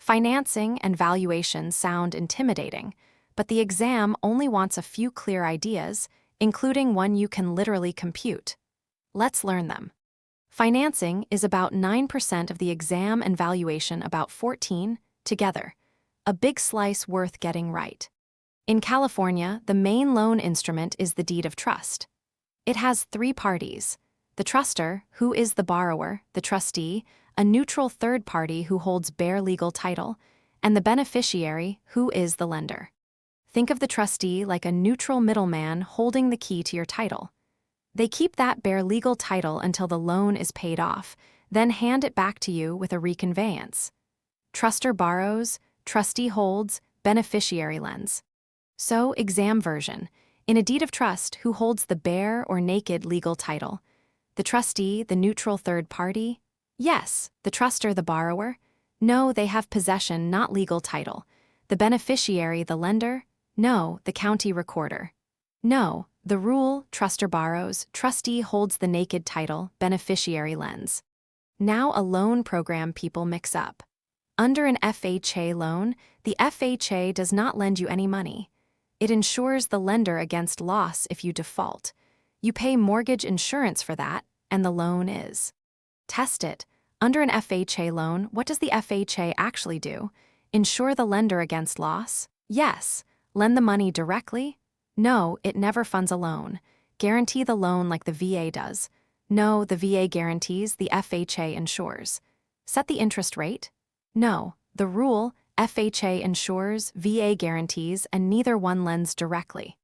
Financing and valuation sound intimidating, but the exam only wants a few clear ideas, including one you can literally compute. Let's learn them. Financing is about 9% of the exam and valuation about 14 together, a big slice worth getting right. In California, the main loan instrument is the deed of trust. It has three parties: the trustor, who is the borrower, the trustee, a neutral third party who holds bare legal title, and the beneficiary, who is the lender. Think of the trustee like a neutral middleman holding the key to your title. They keep that bare legal title until the loan is paid off, then hand it back to you with a reconveyance. Trustor borrows, trustee holds, beneficiary lends. So, exam version. In a deed of trust, who holds the bare or naked legal title? The trustee, the neutral third party? Yes. The trustor, the borrower? No, they have possession, not legal title. The beneficiary, the lender? No, the county recorder. No. The rule, trustor borrows, trustee holds the naked title, beneficiary lends. Now a loan program people mix up. Under an FHA loan, the FHA does not lend you any money. It insures the lender against loss if you default. You pay mortgage insurance for that, and the loan is. Test it. Under an FHA loan, what does the FHA actually do? Insure the lender against loss? Yes. Lend the money directly? No, it never funds a loan. Guarantee the loan like the VA does? No, the VA guarantees, the FHA insures. Set the interest rate? No. The rule, FHA insures, VA guarantees, and neither one lends directly.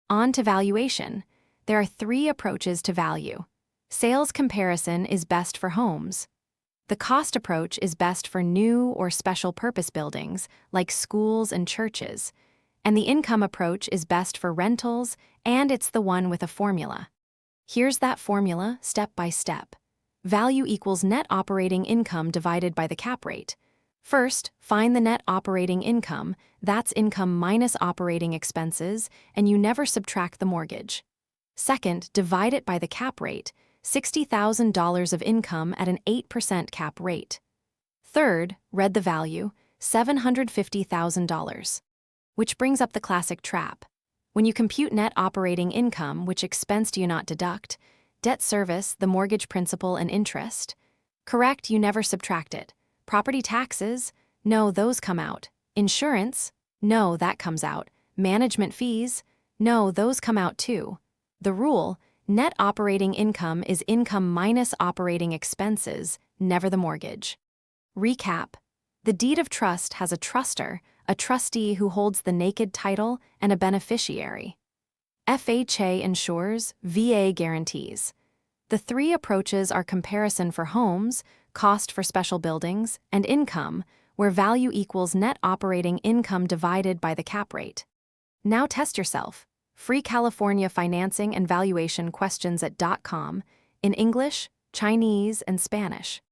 On to valuation. There are three approaches to value. Sales comparison is best for homes. The cost approach is best for new or special purpose buildings, like schools and churches. And the income approach is best for rentals, and it's the one with a formula. Here's that formula, step by step. Value equals net operating income divided by the cap rate. First, find the net operating income, that's income minus operating expenses, and you never subtract the mortgage. Second, divide it by the cap rate, $60,000 of income at an 8% cap rate. Third, read the value, $750,000. Which brings up the classic trap. When you compute net operating income, which expense do you not deduct? Debt service, the mortgage principal and interest? Correct, you never subtract it. Property taxes? No, those come out. Insurance? No, that comes out. Management fees? No, those come out too. The rule, net operating income is income minus operating expenses, never the mortgage. Recap. The deed of trust has a trustor, a trustee who holds the naked title, and a beneficiary. FHA insures, VA guarantees. The three approaches are comparison for homes, cost for special buildings, and income, where value equals net operating income divided by the cap rate. Now test yourself. Free California financing and valuation questions at .com in English, Chinese, and Spanish.